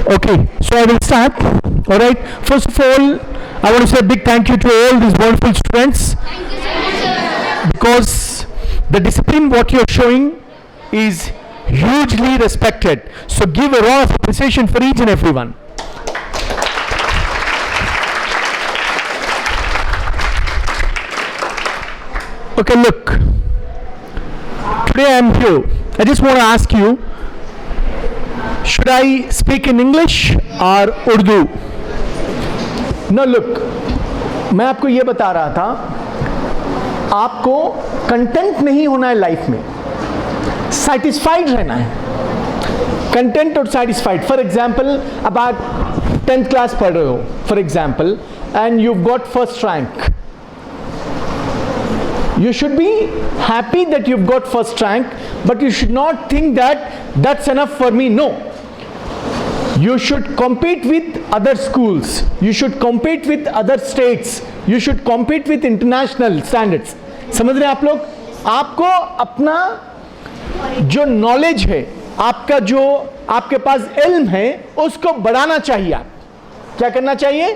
Okay, so I will start. All right. First of all, I want to say a big thank you to all these wonderful students. Thank you so much, sir. Because the discipline what you're showing is hugely respected. So give a round of appreciation for each and everyone. Okay, look. Today I am here. I just want to ask you, should I speak in English or Urdu? No, look, मैं आपको ये बता रहा था, आपको content नहीं होना है लाइफ में, सेटिस्फाइड रहना है. कंटेंट और सेटिस्फाइड. फॉर एग्जाम्पल, अब आप 10th क्लास पढ़ रहे हो, for example, and you got first rank. You should be happy that you've got first rank, but you should not think that that's enough for me. No. You should compete with other schools. You should compete with other states. You should compete with international standards. समझ रहे हैं आप लोग? आपको अपना जो knowledge है, आपका जो आपके पास इल्म है, उसको बढ़ाना चाहिए. आप क्या करना चाहिए?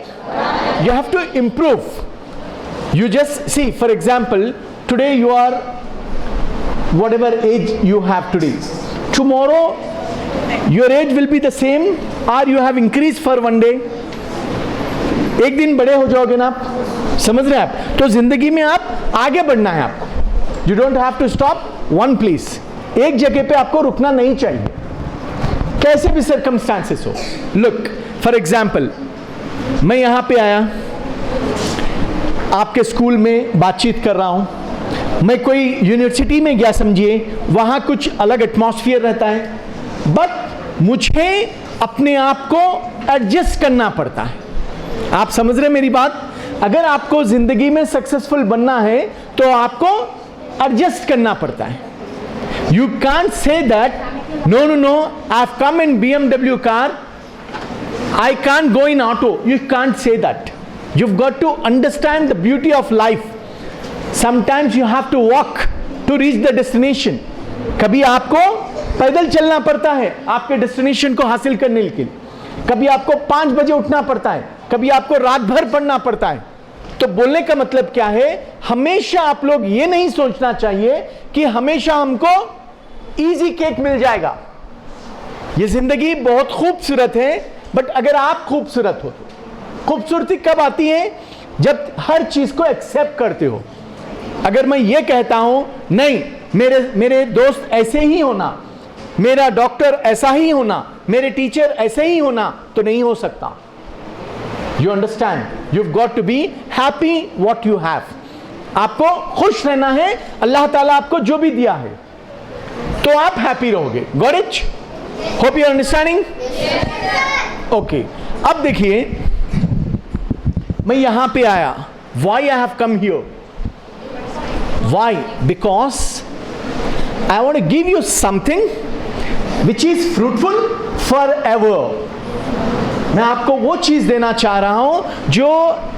You have to improve. You just see, for example, today you are whatever age you have today. Tomorrow your age will be the same or you have increased for one day. एक दिन बड़े हो जाओगे ना आप, समझ रहे हैं आप? तो जिंदगी में आप आगे बढ़ना है आपको. You don't have to stop one place. एक जगह पे आपको रुकना नहीं चाहिए, कैसे भी circumstances हो. Look, for example, मैं यहाँ पे आया, आपके स्कूल में बातचीत कर रहा हूँ. मैं कोई यूनिवर्सिटी में गया, समझिए, वहाँ कुछ अलग एटमॉस्फेयर रहता है, बट मुझे अपने आप को एडजस्ट करना पड़ता है. आप समझ रहे मेरी बात? अगर आपको ज़िंदगी में सक्सेसफुल बनना है तो आपको एडजस्ट करना पड़ता है. You can't say that no no no, I have come in BMW car, I can't go in auto. You can't say that. You've got to understand the beauty of life. Sometimes you have to walk to reach the destination. कभी आपको पैदल चलना पड़ता है आपके destination को हासिल करने के लिए. कभी आपको 5 बजे उठना पड़ता है, कभी आपको रात भर पढ़ना पड़ता है. तो बोलने का मतलब क्या है? हमेशा आप लोग ये नहीं सोचना चाहिए कि हमेशा हमको इजी केक मिल जाएगा. ये जिंदगी बहुत खूबसूरत है, बट अगर आप खूबसूरत हो तो खूबसूरती कब आती है? जब हर चीज को एक्सेप्ट करते हो. अगर मैं ये कहता हूं नहीं, मेरे दोस्त ऐसे ही होना, मेरा डॉक्टर ऐसा ही होना, मेरे टीचर ऐसे ही होना, तो नहीं हो सकता. You understand? You got to be happy what you have. आपको खुश रहना है. अल्लाह ताला आपको जो भी दिया है तो आप हैप्पी रहोगे. Got it? Hope you understanding? Okay, अब देखिए, मैं यहां पे आया. Why I have come here? Why? Because I want to give you something which is fruitful forever. मैं आपको वो चीज देना चाह रहा हूं जो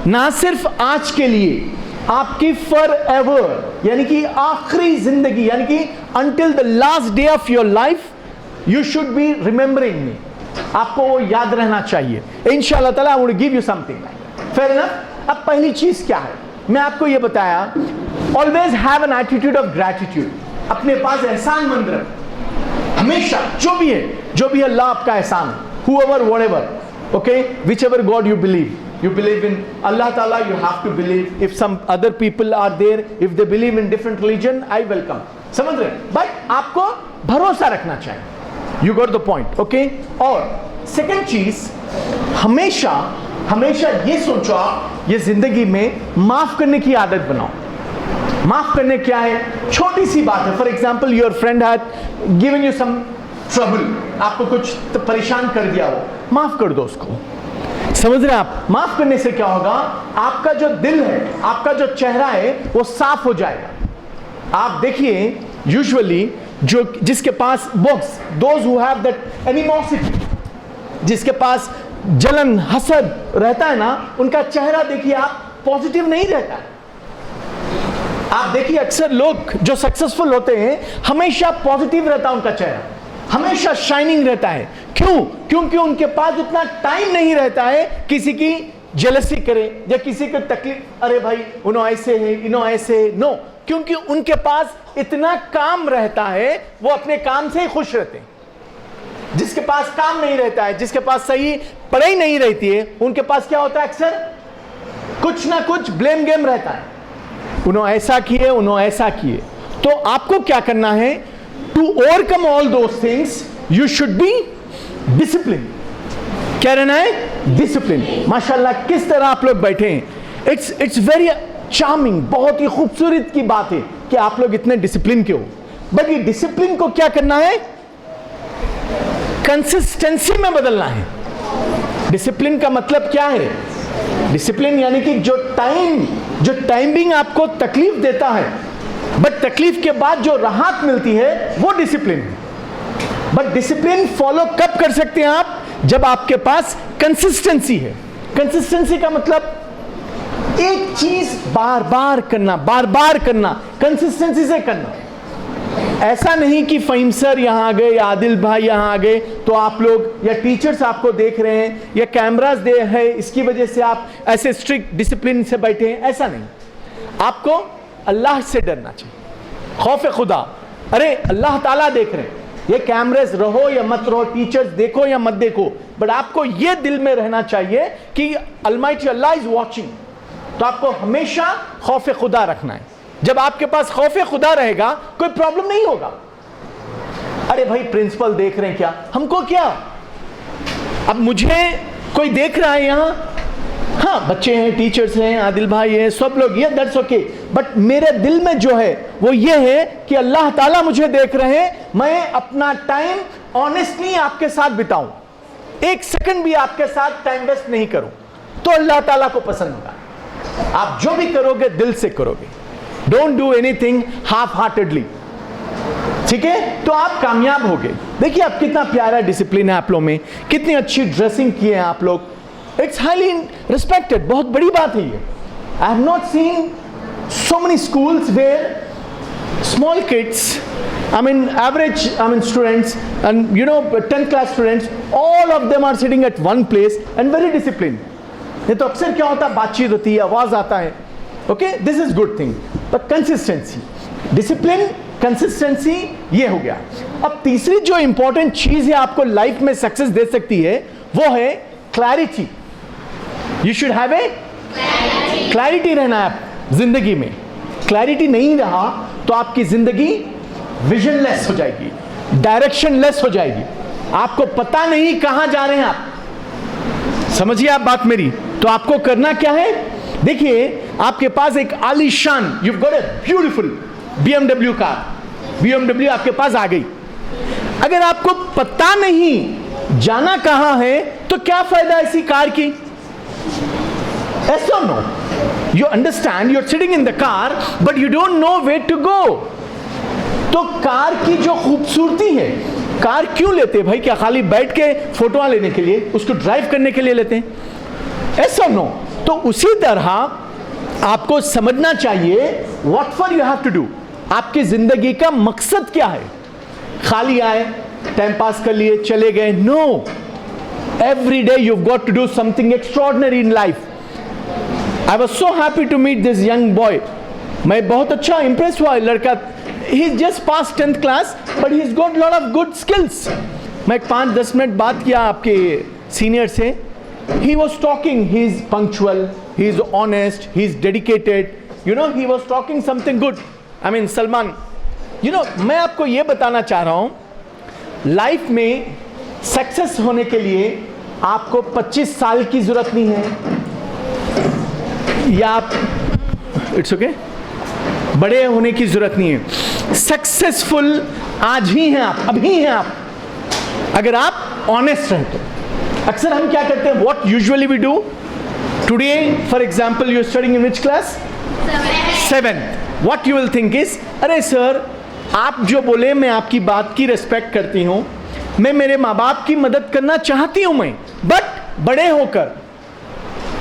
ना सिर्फ आज के लिए, आपकी forever, यानी कि आखिरी जिंदगी, यानी कि until the last day of your life you should be remembering me. आपको वो याद रहना चाहिए. इंशाअल्लाह ताला I want to give you something. Fair enough? अब पहली चीज क्या है? मैं आपको ये बताया, always have an attitude of gratitude. अपने पास एहसानमंद रहो हमेशा. जो भी है अल्लाह आपका एहसान. whoever whatever, okay, whichever God you believe in Allah Ta'ala, you have to believe. If some other people are there, if they believe in different religion, I welcome. समझ रहे? बट आपको भरोसा रखना चाहिए. You got the point, okay? और second चीज, हमेशा ये सोचो, आप ये जिंदगी में माफ करने की आदत बनाओ. माफ करने क्या है? छोटी सी बात है. For example, your friend had given you some trouble, आपको कुछ तो परेशान कर दिया, वो माफ कर दो उसको. समझ रहे हैं आप? माफ करने से क्या होगा? आपका जो दिल है, आपका जो चेहरा है, वो साफ हो जाएगा. आप देखिए, यूजुअली जिसके पास box, those who have that animosity, जिसके पास जलन, हसद रहता है ना, उनका चेहरा देखिए आप पॉजिटिव नहीं रहता है. आप देखिए अक्सर लोग जो सक्सेसफुल होते हैं, हमेशा पॉजिटिव रहता है उनका चेहरा, हमेशा शाइनिंग रहता है. क्यों? क्योंकि उनके पास उतना टाइम नहीं रहता है किसी की जेलसी करे या किसी को तकलीफ, अरे भाई उन्होंने ऐसे है, इन्होंने ऐसे है, नो, क्योंकि उनके पास इतना काम रहता है, वो अपने काम से ही खुश रहते हैं। जिसके पास काम नहीं रहता है, जिसके पास सही पढ़ाई नहीं रहती है, उनके पास क्या होता है, अक्सर कुछ ना कुछ ब्लेम गेम रहता है, उन्होंने ऐसा किए, उन्होंने ऐसा किए। तो आपको क्या करना है, to overcome all those things you should be discipline. क्या रहना है, डिसिप्लिन। माशाल्लाह किस तरह आप लोग बैठे हैं, इट्स वेरी चार्मिंग, बहुत ही खूबसूरत की बात है कि आप लोग इतने डिसिप्लिन के हो। बट ये डिसिप्लिन को क्या करना है, कंसिस्टेंसी में बदलना है। डिसिप्लिन का मतलब क्या है, डिसिप्लिन यानी कि जो टाइमिंग आपको तकलीफ देता है, बट तकलीफ के बाद जो राहत मिलती है, वो डिसिप्लिन है। बट डिसिप्लिन फॉलो कब कर सकते हैं आप, जब आपके पास कंसिस्टेंसी है। कंसिस्टेंसी का मतलब एक चीज बार बार करना, कंसिस्टेंसी से करना। ऐसा नहीं कि फहीम सर यहां आ गए या आदिल भाई यहां आ गए तो आप लोग या टीचर्स आपको देख रहे हैं या कैमरास दे है, इसकी वजह से आप ऐसे स्ट्रिक्ट डिसिप्लिन से बैठे हैं, ऐसा नहीं। आपको अल्लाह से डरना चाहिए, खौफ खुदा। अरे अल्लाह ताला देख रहे हैं, ये कैमरेस रहो या मत रहो, टीचर्स देखो या मत देखो, बट आपको ये दिल में रहना चाहिए कि अलमाइटी अल्लाह इज वॉचिंग। तो आपको हमेशा खौफ खुदा रखना है। जब आपके पास खौफ खुदा रहेगा, कोई प्रॉब्लम नहीं होगा। अरे भाई प्रिंसिपल देख रहे हैं, क्या हमको, क्या अब मुझे कोई देख रहा है यहां, हाँ बच्चे हैं, टीचर्स हैं, आदिल भाई हैं, सब लोग, ये दैट्स ओके। बट मेरे दिल में जो है वो ये है कि अल्लाह ताला मुझे देख रहे हैं, मैं अपना टाइम ऑनेस्टली आपके साथ बिताऊं, एक सेकंड भी आपके साथ टाइम वेस्ट नहीं करूं, तो अल्लाह ताला को पसंद होगा। आप जो भी करोगे दिल से करोगे, don't do anything half heartedly, ठीक है, तो आप कामयाब हो गए। देखिए आप कितना प्यारा डिसिप्लिन है आप लोग में, कितनी अच्छी ड्रेसिंग की है आप लोग, इट्स हाईली रिस्पेक्टेड, बहुत बड़ी बात है ये। I have not seen so many schools where small kids, I mean average, I mean students, and you know 10th class students, all of them are sitting at one place and very disciplined. ये तो अक्सर क्या होता है, बातचीत होती है, आवाज आता है, okay, this is good thing. But consistency, discipline, consistency, ये हो गया। अब तीसरी जो इंपॉर्टेंट चीज है आपको लाइफ में सक्सेस दे सकती है, वो है clarity. You should have a clarity रहना है जिंदगी में। क्लैरिटी नहीं रहा तो आपकी जिंदगी विजनलेस हो जाएगी, डायरेक्शनलेस हो जाएगी, आपको पता नहीं कहां जा रहे हैं आप। समझिए आप बात मेरी। तो आपको करना क्या है, देखिए आपके पास एक आलीशान, you got a beautiful BMW car, BMW आपके पास आ गई। अगर आपको पता नहीं जाना कहां है तो क्या फायदा ऐसी कार की? Yes or no? You understand, you're sitting in the car, but you don't know where to go. तो कार की जो खूबसूरती है, कार क्यों लेते हैं भाई? क्या खाली बैठ के फोटोआं लेने के लिए, उसको ड्राइव करने के लिए लेते हैं? Yes or no? तो उसी तरह आपको समझना चाहिए what for you have to do. आपकी जिंदगी का मकसद क्या है? खाली आए, टाइम पास कर लिए, चले गए? No. Every day you've got to do something extraordinary in life. I was so happy to meet this young boy. मैं बहुत अच्छा impressed हुआ लड़का. He's just passed 10th class, but he's got lot of good skills. मैं 5-10 minute बात किया आपके senior से. He was talking. He's punctual. He's honest. He's dedicated. You know, he was talking something good. I mean, Salman. You know, मैं आपको ये बताना चाह रहा हूँ, लाइफ में सक्सेस होने के लिए आपको 25 साल की जरूरत नहीं है, या आप इट्स ओके बड़े होने की जरूरत नहीं है। सक्सेसफुल आज ही हैं आप, अभी हैं आप, अगर आप ऑनेस्ट हैं तो। अक्सर हम क्या करते हैं, what usually we do today, for example you are studying in which class? 7th। What you will think is, अरे सर आप जो बोले मैं आपकी बात की रिस्पेक्ट करती हूं, मैं मेरे माँ बाप की मदद करना चाहती हूं मैं, बट बड़े होकर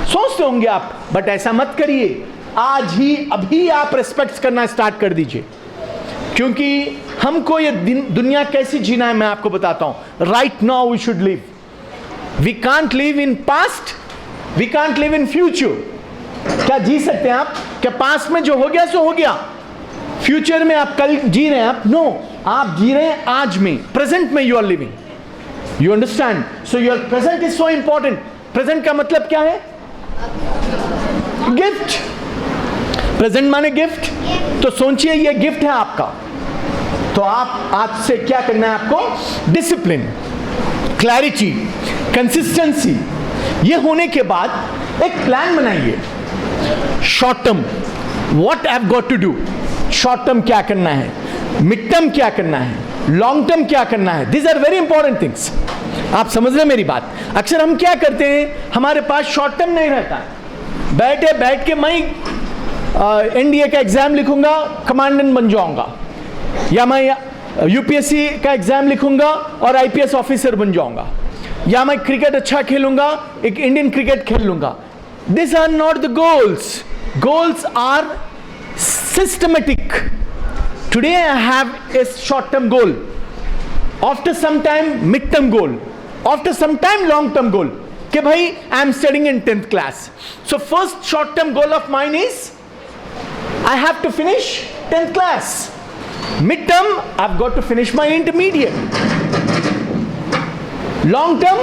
सोचते होंगे आप, बट ऐसा मत करिए, आज ही अभी आप रिस्पेक्ट करना स्टार्ट कर दीजिए। क्योंकि हमको ये दुनिया कैसी जीना है मैं आपको बताता हूं. Right now we should live. We can't live in past, we can't live in future. क्या जी सकते हैं आप? क्या पास्ट में जो हो गया सो हो गया, फ्यूचर में आप कल जी रहे हैं आप? नो, आप जी रहे हैं आज में, प्रेजेंट में you are living. You understand? So your present is so important. Present का मतलब क्या है? गिफ्ट. प्रेजेंट माने गिफ्ट. तो सोचिए ये गिफ्ट है आपका, तो आप आज से क्या करना है आपको? Discipline, clarity, consistency. ये होने के बाद एक प्लान बनाइए. Short term, what I have got to do. Short term क्या करना है, मिड टर्म क्या करना है, लॉन्ग टर्म क्या करना है. This are very important things. आप समझ रहे मेरी बात? अक्सर हम क्या करते हैं, हमारे पास शॉर्ट टर्म नहीं रहता है. बैठ के मैं एनडीए का एग्जाम लिखूंगा, कमांडेंट बन जाऊंगा, या मैं यूपीएससी का एग्जाम लिखूंगा और आईपीएस ऑफिसर बन जाऊंगा, या मैं क्रिकेट अच्छा खेलूंगा, एक इंडियन क्रिकेट खेल लूंगा. This are not the goals. Goals are systematic. Today I have a short term goal, after some time mid term goal, after some time long term goal. कि भाई I am studying in 10th class, so first short term goal of mine is I have to finish 10th class. Mid term I've got to finish my intermediate. Long term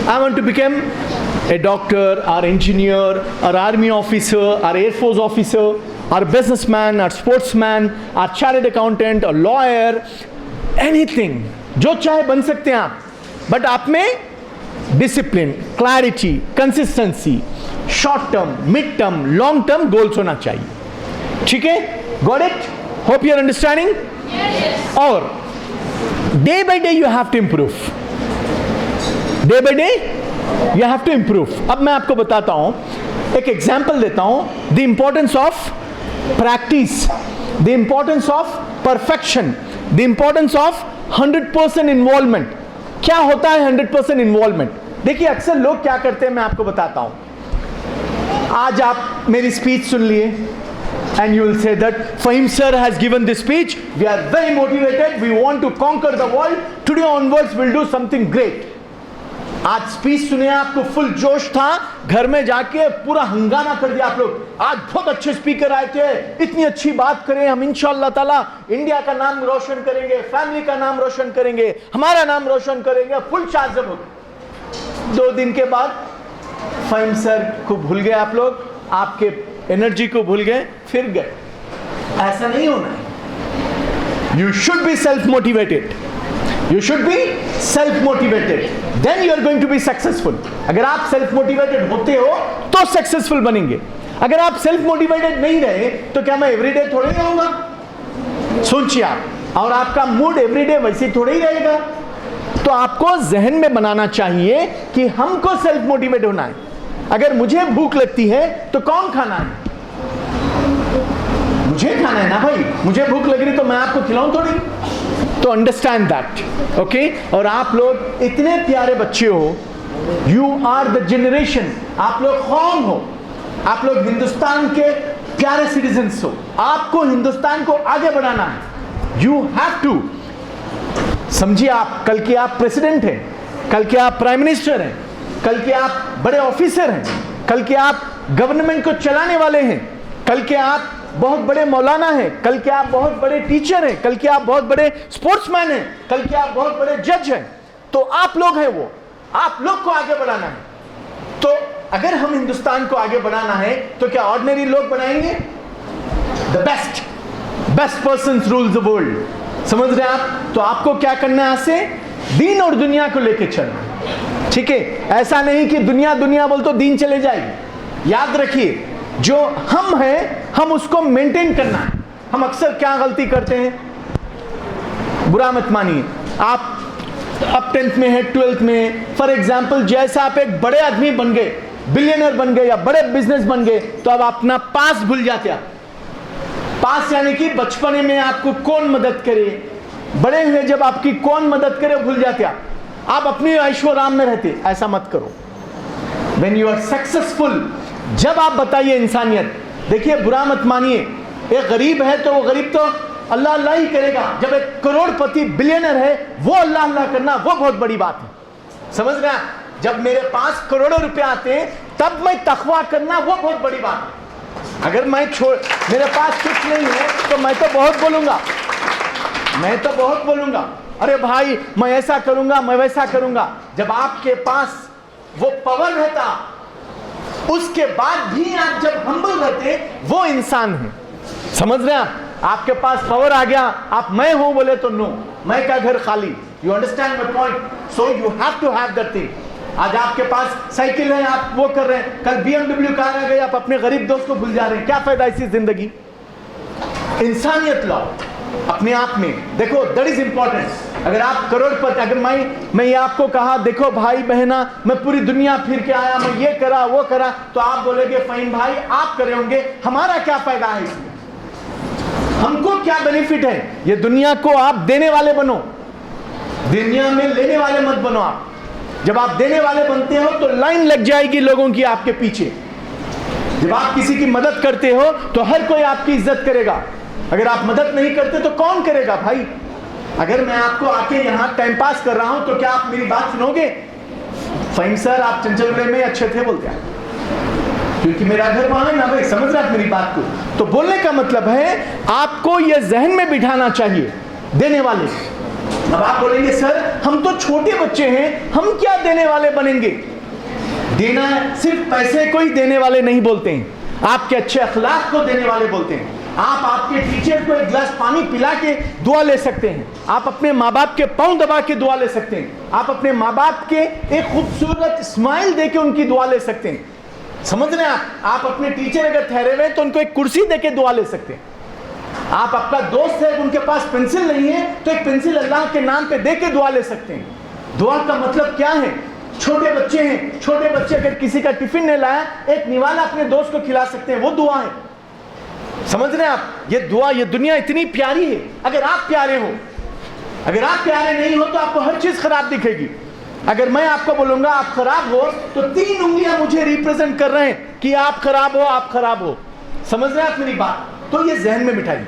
I want to become a doctor, or engineer, or army officer, or air force officer, or businessman, or sportsman, or chartered accountant, or lawyer, anything. जो चाहे बन सकते हैं आप, but आप में discipline, clarity, consistency, short term, mid term, long term goals होना चाहिए. ठीक है? Got it? Hope you are understanding. और day by day you have to improve. Day by day You have to improve. अब मैं आपको बताता हूं, एक एग्जाम्पल देता हूं. The importance of practice, the importance of perfection, the importance of 100% involvement. क्या होता है 100% इन्वॉल्वमेंट? देखिए अक्सर लोग क्या करते हैं मैं आपको बताता हूं. आज आप मेरी स्पीच सुन लिए and you will say that Fahim sir has given this speech, we are very motivated, we want to conquer the world, today onwards we'll do something great. आज स्पीच सुने, आपको फुल जोश था, घर में जाके पूरा हंगामा कर दिया आप लोग. आज बहुत अच्छे स्पीकर आए थे, इतनी अच्छी बात करें, हम इंशाअल्लाह ताला इंडिया का नाम रोशन करेंगे, फैमिली का नाम रोशन करेंगे, हमारा नाम रोशन करेंगे, फुल चार्जर हो गए. 2 दिन के बाद फहीम सर को भूल गए आप लोग, आपके एनर्जी को भूल गए, फिर गए. ऐसा नहीं होना है. You should be self motivated. You should be self-motivated. Then you are going to be successful. अगर आप self motivated होते हो तो successful बनेंगे. अगर आप self motivated नहीं रहे तो क्या मैं everyday थोड़े ही रहूंगा? सोचिए आप. और आपका मूड everyday वैसे थोड़े ही रहेगा. तो आपको जहन में बनाना चाहिए कि हमको self motivated होना है. अगर मुझे भूख लगती है तो कौन खाना है? मुझे खाना है ना भाई. मुझे भूख लग रही तो मैं आपको खिलाऊं थोड़ी. तो अंडरस्टैंड दैट. ओके? और आप लोग इतने प्यारे बच्चे हो, यू आर द जनरेशन. आप लोग कौन हो? आप लोग हिंदुस्तान के प्यारे सिटीजन्स हो. आपको हिंदुस्तान को आगे बढ़ाना है. You have to. समझिए, आप कल के आप प्रेसिडेंट हैं, कल के आप प्राइम मिनिस्टर हैं, कल के आप बड़े ऑफिसर हैं, कल के आप गवर्नमेंट को चलाने वाले हैं, कल के आप बहुत बड़े मौलाना हैं, कल के आप बहुत बड़े टीचर हैं, कल के आप बहुत बड़े स्पोर्ट्समैन हैं, कल के आप बहुत बड़े जज हैं. तो आप लोग हैं वो, आप लोग को आगे बढ़ाना है. तो अगर हम हिंदुस्तान को आगे बढ़ाना है तो क्या ऑर्डिनरी लोग बनाएंगे? The best person rules the world. समझ रहे हैं आप? तो आपको क्या करना है? आज से दीन और दुनिया को लेके चलना. ठीक है? ऐसा नहीं कि दुनिया दुनिया बोल तो दीन चले जाएगी. याद रखिए, जो हम हैं हम उसको मेंटेन करना है. हम अक्सर क्या गलती करते हैं, बुरा मत मानिए. आप अब 10th में है, 12th में, फॉर एग्जाम्पल जैसा आप एक बड़े आदमी बन गए, बिलियनर बन गए या बड़े बिजनेस बन गए, तो अब अपना पास भूल जाते हैं. पास यानी कि बचपने में आपको कौन मदद करे, बड़े हुए जब आपकी कौन मदद करे भूल जाते हैं. आप अपनी ऐशो आराम में रहते. ऐसा मत करो. व्हेन यू आर सक्सेसफुल, जब आप बताइए इंसानियत. देखिए, बुरा मत मानिए, एक गरीब है तो वो गरीब तो अल्लाह अल्लाह ही करेगा, जब एक करोड़पति बिलियनर है वो अल्लाह अल्लाह करना वो बहुत बड़ी बात है। समझ गया? जब मेरे पास करोड़ों रुपए आते हैं तब मैं तकवा करना वो बहुत बड़ी बात है। अगर मैं मेरे पास कुछ नहीं है तो मैं तो बहुत बोलूंगा, अरे भाई मैं ऐसा करूंगा, मैं वैसा करूंगा। जब आपके पास वो पावर रहता उसके बाद भी आप जब हम्बल रहते वो इंसान है। समझ रहे हैं आप? आपके पास पावर आ गया, आप मैं हूं बोले तो नो, मैं का घर खाली। You understand my point? So you have to have that thing. आज आपके पास साइकिल है, आप वो कर रहे हैं, कल BMW कार आ गई, आप अपने गरीब दोस्त को भूल जा रहे हैं। क्या फायदा ऐसी जिंदगी? इंसानियत लाओ अपने आप में, देखो दैट इज इंपॉर्टेंट। अगर आप करोड़पति, अगर मैं ये आपको कहा देखो भाई बहना मैं पूरी दुनिया फिर के आया, मैं ये करा वो करा, तो आप बोलेगे फाइन भाई आप करे होंगे, हमारा क्या फायदा है इसमें, हमको क्या बेनिफिट है? ये दुनिया को आप देने वाले बनो, दुनिया में लेने वाले मत बनो। आप जब आप देने वाले बनते हो तो लाइन लग जाएगी लोगों की आपके पीछे। जब आप किसी की मदद करते हो तो हर कोई आपकी इज्जत करेगा। अगर आप मदद नहीं करते तो कौन करेगा भाई? अगर मैं आपको आके यहाँ टाइम पास कर रहा हूं तो क्या आप मेरी बात सुनोगे? फाइन सर आप चंचलगढ़ में अच्छे थे बोलते हैं, क्योंकि मेरा घर वहां है ना भाई। समझ रहे आप मेरी बात को? तो बोलने का मतलब है आपको यह जहन में बिठाना चाहिए देने वाले। अब आप बोलेंगे सर हम तो छोटे बच्चे हैं, हम क्या देने वाले बनेंगे? देना सिर्फ पैसे को ही देने वाले नहीं बोलते हैं, आपके अच्छे अखलाक को देने वाले बोलते हैं। आप आपके टीचर को एक गिलास पानी पिला के दुआ ले सकते हैं, आप अपने माँ बाप के पांव दबा के दुआ ले सकते हैं, आप अपने माँ बाप के एक खूबसूरत स्माइल दे के उनकी दुआ ले सकते हैं। समझ रहे हैं आप अपने टीचर अगर ठहरे हुए तो उनको एक कुर्सी देके दुआ ले सकते हैं। आप आपका दोस्त है उनके पास पेंसिल नहीं है तो एक पेंसिल अल्लाह के नाम पे देके दुआ ले सकते हैं। दुआ का मतलब क्या है? छोटे बच्चे हैं, छोटे बच्चे अगर किसी का टिफिन नहीं लाया, एक निवाला अपने दोस्त को खिला सकते हैं, वो दुआ है। समझ रहे हैं आप? ये दुआ, ये दुनिया इतनी प्यारी है। अगर आप प्यारे हो, अगर आप प्यारे नहीं हो तो आपको हर चीज खराब दिखेगी। अगर मैं आपको बोलूंगा आप खराब हो तो 3 उंगलियां मुझे रिप्रेजेंट कर रहे हैं कि आप खराब हो, आप खराब हो। समझ रहे हैं आप मेरी बात? तो ये जहन में बिठाइए।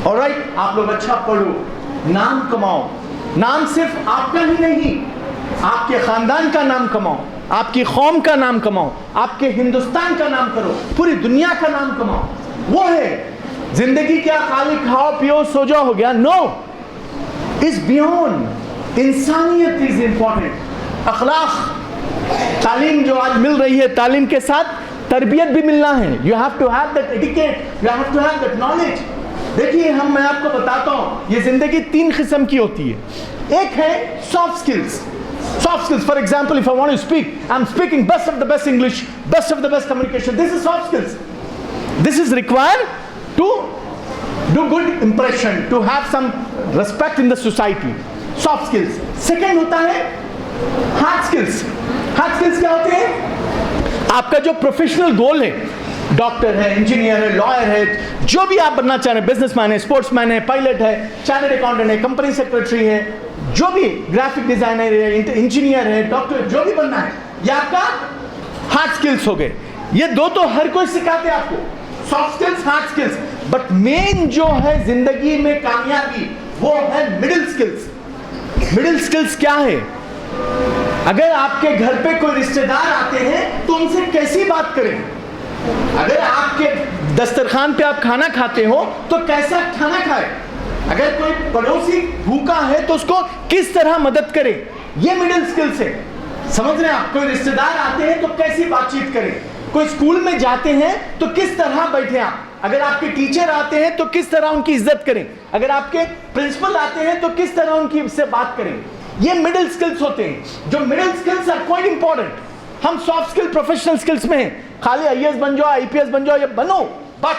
ऑलराइट, आप लोग अच्छा पढ़ो, नाम कमाओ। नाम सिर्फ आपका ही नहीं, आपके खानदान का नाम कमाओ, आपकी कौम का नाम कमाओ, आपके हिंदुस्तान का नाम करो, पूरी दुनिया का नाम कमाओ। वो है जिंदगी। क्या खाली खाओ पियो सो जाओ हो गया? No, is beyond. इंसानियत इज इंपॉर्टेंट। अखलाक, तालीम जो आज मिल रही है, तालीम के साथ तरबियत भी मिलना है। You have to have that etiquette, you have to have that knowledge. देखिए मैं आपको बताता हूं, ये जिंदगी 3 किस्म की होती है। एक है soft skills. Soft skills, for example, if I want to speak, I'm speaking best of the best English, best of the best communication. This is soft skills. This is required to do good impression, to have some respect in the society. Soft skills. Second होता है hard skills. Hard skills क्या होते हैं? आपका जो professional गोल है, doctor है, engineer है, लॉयर है, जो भी आप बनना चाह रहे हैं, बिजनेसमैन है, स्पोर्ट्समैन है, पायलट है, चार्टर्ड अकाउंटेंट है, कंपनी सेक्रेटरी है, जो भी ग्राफिक डिजाइनर है, इंजीनियर है, डॉक्टर, जो भी बनना है, ये आपका हार्ड स्किल्स हो गए। ये 2 तो हर कोई सिखाते हैं आपको, soft skills, hard skills. But main जो है जिंदगी में कामयाबी, वो है मिडिल स्किल्स। मिडिल स्किल्स क्या है? अगर आपके घर पे कोई रिश्तेदार आते हैं तो उनसे कैसी बात करें? अगर आपके दस्तरखान पे आप खाना खाते हो तो कैसा खाना खाए? अगर कोई पड़ोसी भूखा है तो उसको किस तरह मदद करें? ये मिडिल स्किल्स है। समझ रहे हैं आप? कोई रिश्तेदार आते हैं तो कैसी बातचीत करें? कोई स्कूल में जाते हैं तो किस तरह बैठे आप? अगर आपके टीचर आते हैं तो किस तरह उनकी इज्जत करें? अगर आपके प्रिंसिपल आते हैं तो किस तरह उनकी से बात करें? ये मिडिल स्किल्स होते हैं। जो middle skills are quite important. हम सॉफ्ट स्किल, प्रोफेशनल स्किल्स में हैं, खाली IAS बन जाओ, IPS बन जाओ, ये बनो, बट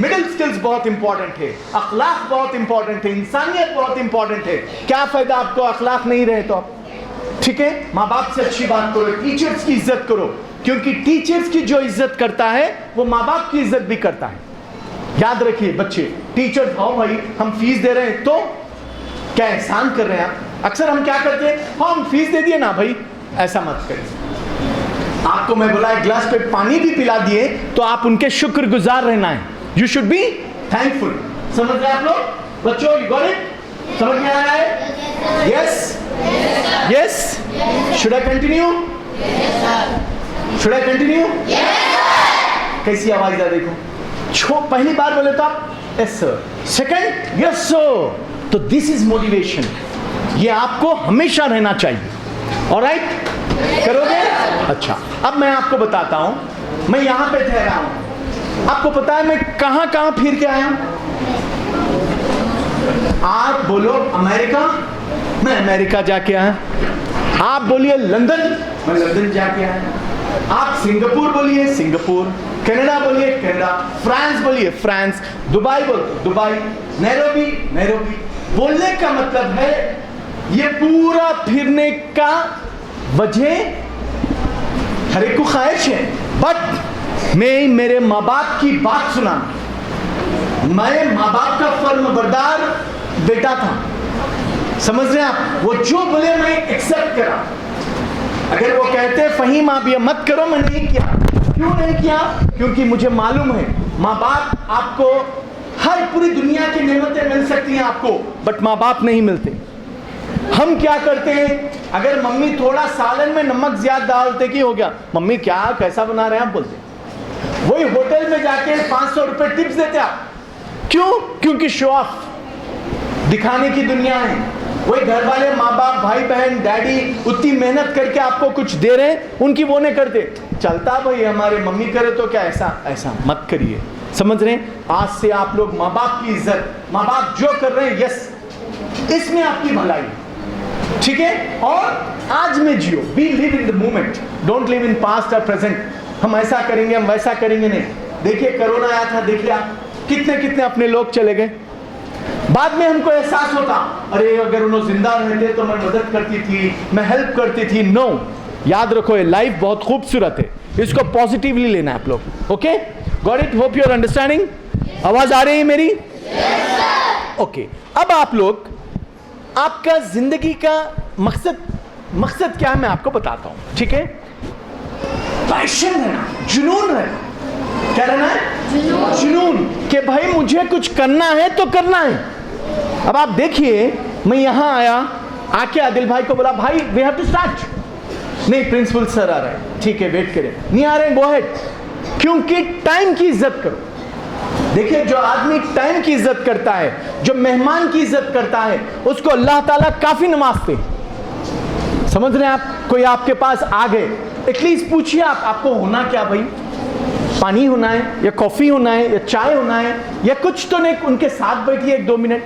मिडिल स्किल्स बहुत इंपॉर्टेंट है, अखलाक बहुत इंपॉर्टेंट है, इंसानियत बहुत इंपॉर्टेंट है। क्या फायदा आपको अखलाक नहीं रहे तो? ठीक है, माँ बाप से अच्छी बात करो, टीचर्स की इज्जत करो, क्योंकि टीचर्स की जो इज्जत करता है वो माँ बाप की इज्जत भी करता है। याद रखिए बच्चे, टीचर्स आओ भाई हम फीस दे रहे हैं तो क्या एहसान कर रहे हैं आप? अक्सर हम क्या करते हैं, हाँ हम फीस दे दिए ना भाई, ऐसा मत करिए। आपको मैं बोला एक गिलास पे पानी भी पिला दिए तो आप उनके शुक्रगुजार रहना है। You should be thankful. समझ रहे आप लोग बच्चों? You got it? समझ में आ रहा है? Yes yes. Should I continue? Should I continue? कैसी आवाज है देखो। पहली बार बोले तो आप yes sir, second yes sir. तो दिस इज मोटिवेशन, ये आपको हमेशा रहना चाहिए। ऑलराइट, करोगे? अच्छा, अब मैं आपको बताता हूं, मैं यहां पे ठहरा हूं, आपको पता है मैं कहां कहां फिर के आया हूं? आप बोलो अमेरिका, मैं अमेरिका जाके आया। आप बोलिए लंदन, मैं लंदन जाके आया। आप सिंगापुर बोलिए सिंगापुर, कनाडा बोलिए कनाडा, फ्रांस बोलिए फ्रांस, दुबई बोलिए दुबई, नैरोबी नैरोबी। बोलने का मतलब है ये पूरा फिरने का वजह हर एक को ख्वाहिश है, बट मैं मेरे माँ बाप की बात सुना। मैं माँ बाप का फर्मबरदार बेटा था। समझ रहे हैं आप? वो जो बोले मैं एक्सेप्ट करा। अगर वो कहते फहीम आप ये मत करो, मैं नहीं किया। क्यों नहीं किया? क्योंकि मुझे मालूम है माँ बाप आपको हर पूरी दुनिया की नेमतें मिल सकती हैं आपको, बट माँ बाप नहीं मिलते। हम क्या करते हैं, अगर मम्मी थोड़ा सालन में नमक ज्यादा डालते कि हो गया, मम्मी क्या कैसा बना रहे हैं आप बोलते। वही होटल में जाके 500 रुपए टिप्स देते आप। क्यों? क्योंकि शो ऑफ दिखाने की दुनिया है। वही घर वाले माँ बाप भाई बहन डैडी उतनी मेहनत करके आपको कुछ दे रहे हैं, उनकी वो नहीं करते। चलता भाई हमारे मम्मी करे तो क्या, ऐसा ऐसा मत करिए। समझ रहे हैं? आज से आप लोग माँ बाप की इज्जत, माँ बाप जो कर रहे हैं यस, इसमें आपकी भलाई, ठीक है? और आज में जियो, be live in the moment, don't live in past और प्रेजेंट। हम ऐसा करेंगे हम वैसा करेंगे नहीं। देखिए कोरोना आया था, देखिए आप कितने कितने अपने लोग चले गए। बाद में हमको एहसास होता, अरे अगर उन्होंने जिंदा रहते तो मैं मदद करती थी, मैं हेल्प करती थी। नो, याद रखो ये लाइफ बहुत खूबसूरत है, इसको पॉजिटिवली लेना है आप लोग। Okay, got it? Hope you are understanding. आवाज आ रही है मेरी? ओके, अब आप लोग आपका जिंदगी का मकसद क्या है मैं आपको बताता हूं, ठीक है? पैशन रहना, जुनून रहना। क्या रहना है? जुनून कि भाई मुझे कुछ करना है तो करना है। अब आप देखिए, मैं यहां आया, आके आदिल भाई को बोला भाई वी हैव टू स्टार्ट। नहीं, प्रिंसिपल सर आ रहे हैं, ठीक है वेट करें। नहीं आ रहे हैं, गो अहेड। क्योंकि टाइम की इज्जत करो। देखिए जो आदमी टाइम की इज्जत करता है, जो मेहमान की इज्जत करता है, उसको अल्लाह ताला काफी नवाजते हैं। समझ रहे हैं आप? कोई आपके पास आ गए, एटलीस्ट पूछिए आप, आपको होना क्या भाई? पानी होना है या कॉफी होना है या चाय होना है या कुछ तो नहीं, उनके साथ बैठिए 1-2 मिनट।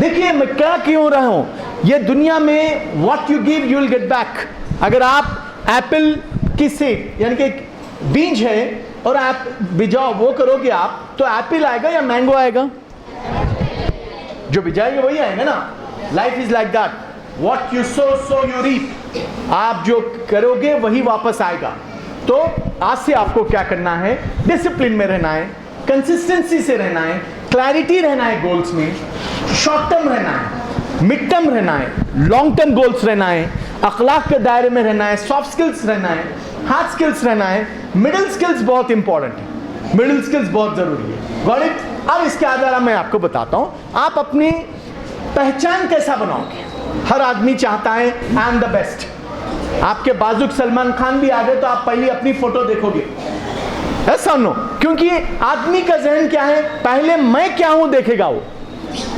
देखिए मैं क्या क्यों रहा हूं, ये दुनिया में what you give you will get back. अगर आप एप्पल की सीड यानी कि बीज है और आप बिजाओ वो करोगे आप, तो एप्पल आएगा या मैंगो आएगा? जो बिजाएंगे वही आएगा ना। Life is like that, what you sow you reap. आप जो करोगे वही वापस आएगा। तो आज से आपको क्या करना है, डिसिप्लिन में रहना है, कंसिस्टेंसी से रहना है, क्लैरिटी रहना है गोल्स में, शॉर्ट टर्म रहना है, मिड टर्म रहना है, लॉन्ग टर्म गोल्स रहना है, अखलाक के दायरे में रहना है, सॉफ्ट स्किल्स रहना है, हार्ड स्किल्स रहना है, मिडिल स्किल्स बहुत इंपॉर्टेंट है, मिडिल स्किल्स बहुत जरूरी है। Got it? अब इसके आधार मैं आपको बताता हूं आप अपनी पहचान कैसा बनाओगे। हर आदमी चाहता है आई एम द बेस्ट। आपके बाजुक सलमान खान भी आ गए तो आप पहले अपनी फोटो देखोगे, ऐसा नो? क्योंकि आदमी का जहन क्या है, पहले मैं क्या हूं देखेगा वो,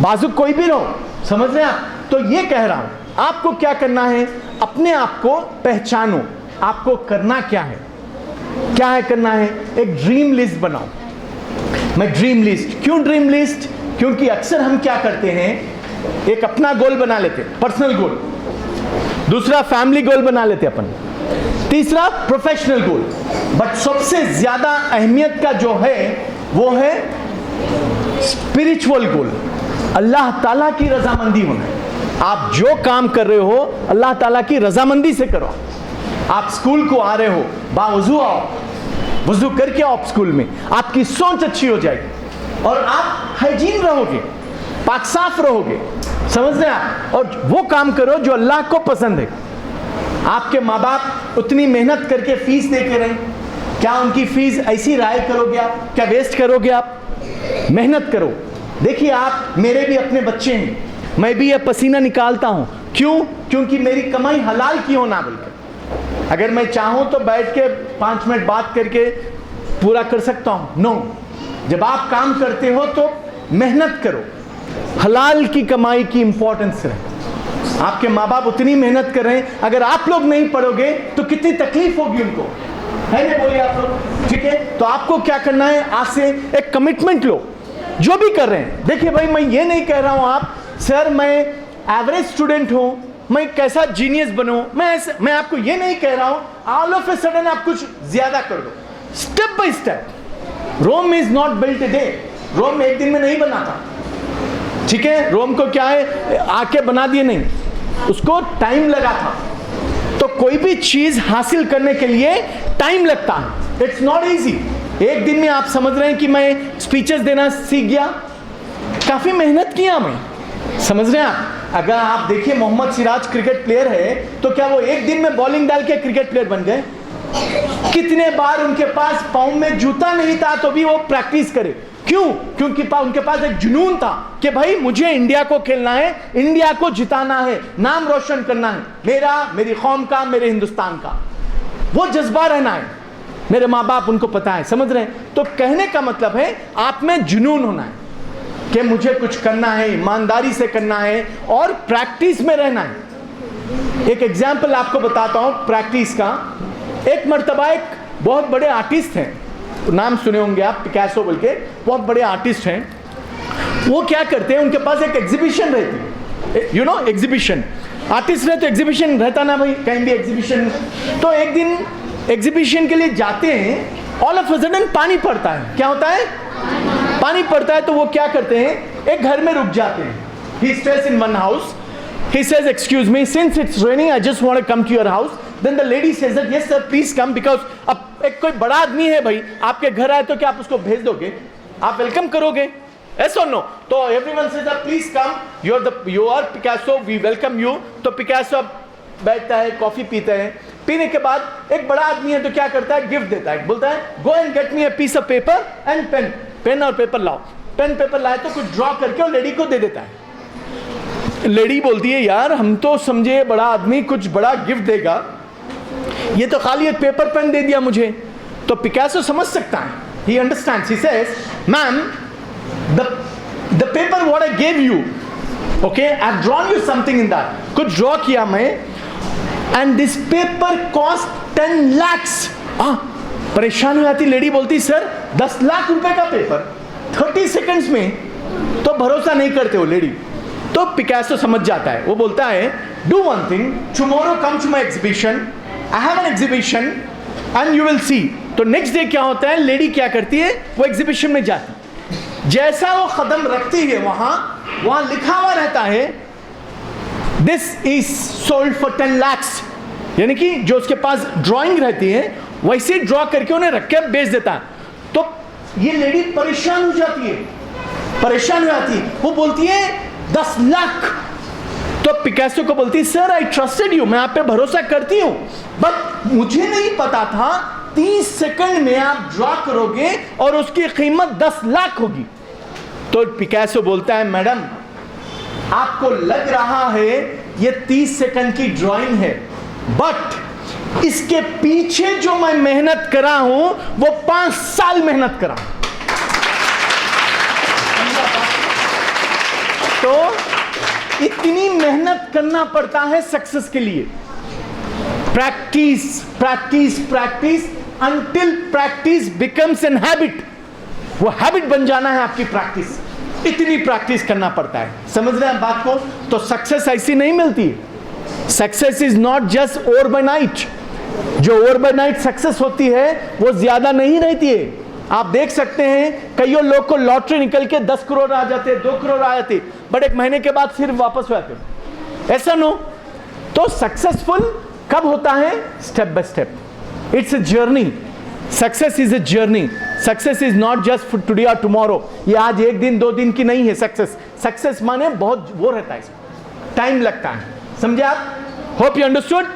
बाजुक कोई भी रहो। समझ रहे हैं आप? तो ये कह रहा हूं, आपको क्या करना है, अपने आप को पहचानो। आपको करना क्या है, क्या है करना है, एक ड्रीम लिस्ट बनाओ। मैं ड्रीम लिस्ट, क्यों ड्रीम लिस्ट? क्योंकि अक्सर हम क्या करते हैं, एक अपना गोल बना लेते हैं, पर्सनल गोल, दूसरा फैमिली गोल बना लेते अपन, तीसरा प्रोफेशनल गोल, बट सबसे ज्यादा अहमियत का जो है वो है स्पिरिचुअल गोल, अल्लाह ताला की रजामंदी होना है। आप जो काम कर रहे हो अल्लाह ताला की रजामंदी से करो। आप स्कूल को आ रहे हो, बावजू आओ, वजू करके आओ स्कूल में, आपकी सोच अच्छी हो जाएगी और आप हाइजीन रहोगे, पाक साफ रहोगे। समझ रहे हैं आप? और वो काम करो जो अल्लाह को पसंद है। आपके माँ बाप उतनी मेहनत करके फीस दे के रहे, क्या उनकी फीस ऐसी राय करोगे आप? क्या वेस्ट करोगे आप? मेहनत करो। देखिए आप मेरे भी अपने बच्चे हैं, मैं भी ये पसीना निकालता हूं। क्यों? क्योंकि मेरी कमाई हलाल की हो ना बोलकर। अगर मैं चाहूं तो बैठ के 5 मिनट बात करके पूरा कर सकता हूं? नो। जब आप काम करते हो तो मेहनत करो, हलाल की कमाई की इंपॉर्टेंस है। आपके माँ बाप उतनी मेहनत कर रहे हैं, अगर आप लोग नहीं पढ़ोगे तो कितनी तकलीफ होगी उनको, है ना? बोलिए आप लोग, ठीक है? तो आपको क्या करना है, आज से एक कमिटमेंट लो जो भी कर रहे हैं। देखिए भाई, मैं ये नहीं कह रहा हूं आप सर मैं एवरेज स्टूडेंट हूं, मैं कैसा जीनियस बनूं, मैं आपको ये नहीं कह रहा हूं ऑल ऑफ ए सडन आप कुछ ज्यादा कर दो। Step by step. Rome is not built a day. Rome एक दिन में नहीं बना था, ठीक है? रोम को क्या है, आके बना दिए नहीं, उसको टाइम लगा था। तो कोई भी चीज हासिल करने के लिए टाइम लगता है, इट्स नॉट इजी। एक दिन में आप समझ रहे हैं कि मैं स्पीचेस देना सीख गया? काफी मेहनत किया मैं, समझ रहे हैं आप? अगर आप देखिए मोहम्मद सिराज क्रिकेट प्लेयर है, तो क्या वो एक दिन में बॉलिंग डाल के क्रिकेट प्लेयर बन गए? कितने बार उनके पास पाँव में जूता नहीं था तो भी वो प्रैक्टिस करे। क्यों? क्योंकि उनके पास एक जुनून था कि भाई मुझे इंडिया को खेलना है, इंडिया को जिताना है, नाम रोशन करना है, मेरी कौम का, मेरे हिंदुस्तान का, वो जज्बा रहना है। मेरे माँ बाप उनको पता है, समझ रहे हैं? तो कहने का मतलब है आप में जुनून होना है कि मुझे कुछ करना है, ईमानदारी से करना है और प्रैक्टिस में रहना है। एक एग्जाम्पल आपको बताता हूं प्रैक्टिस का। एक मर्तबा एक बहुत बड़े आर्टिस्ट हैं, नाम सुने होंगे आप, पिकासो बोल के, बहुत बड़े आर्टिस्ट हैं। वो क्या करते हैं, उनके पास एक एग्जीबिशन रहती है, यू नो एग्जीबिशन। आर्टिस्ट रहे तो एग्जीबिशन रहता ना भाई, कहीं भी एग्जीबिशन। तो एक दिन एग्जीबिशन के लिए जाते हैं, ऑल ऑफ अ सडन पानी पड़ता है। क्या होता है? पानी पड़ता है। तो वो क्या करते हैं, एक घर में रुक जाते हैं। He stays in one house, he says excuse me, since it's raining I just want to come to your house. Then the lady says that yes sir please come, because अब एक कोई बड़ा आदमी है भाई आपके घर आए तो क्या आप उसको भेज दोगे? आप वेलकम करोगे? yes or no? तो everyone says that please come, you are Picasso, we welcome you. तो पिकासो बैठता है, कॉफी पीते हैं। पीने के बाद एक बड़ा आदमी है तो क्या करता है, गिफ्ट देता है, बोलता है go and get me a piece of paper and pen. Pen और पेपर लाओ। पेन पेपर लाए तो कुछ ड्रॉ करके और लेडी को दे देता है। लेडी बोलती है यार हम तो समझे बड़ा आदमी कुछ बड़ा गिफ्ट देगा, ये तो खाली एक पेपर पेन दे दिया मुझे। तो पिकासो समझ सकता है, he understands, he says ma'am the paper what I gave you, okay, I've drawn you something in that, कुछ ड्रॉ किया मैं, and this paper cost 10 lakhs। परेशान हो जाती लेडी, बोलती सर 10 लाख रुपए का पेपर 30 सेकंड्स में, तो भरोसा नहीं करते हो लेडी। तो पिकासो समझ जाता है, वो बोलता है do one thing, tomorrow come to my exhibition, I have an exhibition and you will see. तो नेक्स्ट डे क्या होता है, लेडी क्या करती है, वो एग्जीबिशन में जाती। जैसा वो कदम रखती है वहां लिखा हुआ रहता है this is sold for 10 lakhs, यानी कि जो उसके पास ड्राइंग रहती है वैसे ड्रॉ करके उन्हें रख के बेच देता है। तो ये लेडी परेशान हो जाती है, वो बोलती है 10 लाख। तो पिकासो को बोलती है सर आई ट्रस्टेड यू, मैं आप पे भरोसा करती हूं, बट मुझे नहीं पता था 30 सेकंड में आप ड्रॉ करोगे और उसकी कीमत 10 लाख होगी। तो पिकासो बोलता है मैडम आपको लग रहा है ये 30 सेकंड की ड्राइंग है, बट इसके पीछे जो मैं मेहनत करा हूं वो 5 साल मेहनत करा। तो इतनी मेहनत करना पड़ता है सक्सेस के लिए। Practice practice practice until practice becomes an habit. वो हैबिट बन जाना है आपकी प्रैक्टिस, इतनी प्रैक्टिस करना पड़ता है। समझ रहे हैं बात को? तो सक्सेस ऐसी नहीं मिलती। Success is not just overnight. जो ओवरनाइट सक्सेस होती है वो ज्यादा नहीं रहती है। आप देख सकते हैं कईयों लोग को लॉटरी निकल के 10 करोड़ आ जाते, 2 करोड़ आ जाते, बट एक महीने के बाद फिर वापस आते, ऐसा नो। तो सक्सेसफुल कब होता है? Step by step. It's a journey. Success is a journey. Success is not just for today और टुमारो। ये आज 1 दिन 2 दिन की नहीं है सक्सेस। सक्सेस माने बहुत वो रहता है, टाइम लगता है। समझे आप? Hope you understood.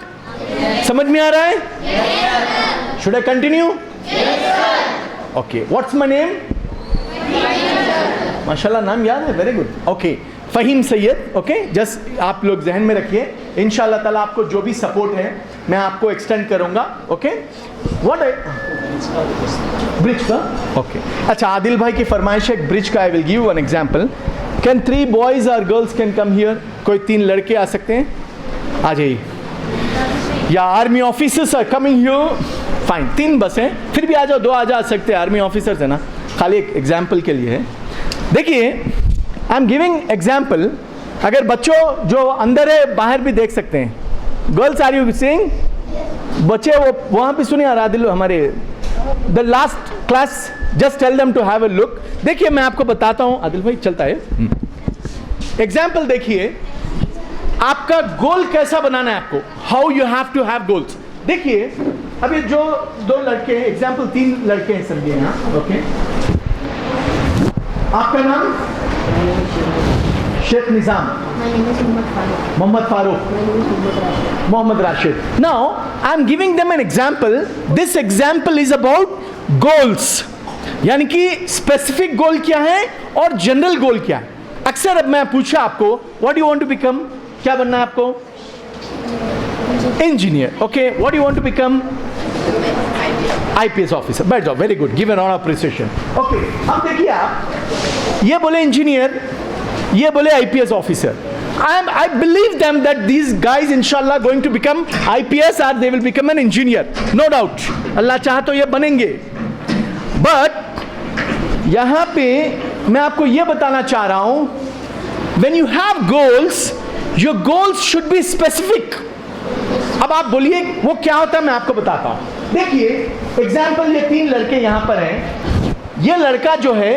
समझ में आ रहा है? Should I continue? Okay, what's my name? माशाल्लाह नाम याद है, very good, okay, Faheem Syed, okay, just आप लोग जहन में रखिए, इंशाल्लाह ताला आपको जो भी सपोर्ट है मैं आपको एक्सटेंड करूंगा, ओके। व्हाट है ब्रिज का, ओके, अच्छा, आदिल भाई की फरमाइश है ब्रिज का, I will give one example. Can 3 boys और गर्ल्स कैन कम हियर, कोई 3 लड़के आ सकते हैं, आ जाइए, या army officers are coming here, fine, 3 बस हैं, फिर भी आ जाओ, 2 आ जा सकते हैं, आर्मी ऑफिसर्स है ना, खाली एक एग्जाम्पल के लिए है। देखिए, आई एम गिविंग एग्जाम्पल, अगर बच्चों जो अंदर है बाहर भी देख सकते हैं, गर्ल्स आर यू सीइंग, बच्चे वो वहाँ पे सुनिए, आदिल हमारे the last class, just tell them to have a look. देखिए मैं आपको बताता हूँ, आदिल भाई चलता है, एग्जाम्पल देखिए, आपका गोल कैसा बनाना है आपको, how you have to have goals. देखिए अभी जो 2 लड़के हैं, एग्जाम्पल 3 लड़के हैं समझिए यहाँ, ओके, आपका नाम Sheikh Nizam, Mohammed Farooq, Mohammed Rashid. Now I am giving them an example, this example is about goals, यानी कि स्पेसिफिक गोल क्या है और जनरल गोल क्या है। अक्सर अब मैं पूछा आपको what you want to become, क्या बनना है आपको, engineer, okay, what you want to become, IPS officer, बैठ जाओ, very good, give an round off appreciation, okay. अब देखिए आप, ये बोले इंजीनियर, ये बोले IPS officer, I believe them that these guys inshallah going to become IPS or they will become an engineer, no doubt, अल्लाह चाहे तो ये बनेंगे। बट यहाँ पे मैं आपको ये बताना चाह रहा हूँ, when you have goals, your goals should be specific। अब आप बोलिए वो क्या होता है, मैं आपको बताता हूँ। देखिए एग्जाम्पल, ये 3 लड़के यहाँ पर हैं, ये लड़का जो है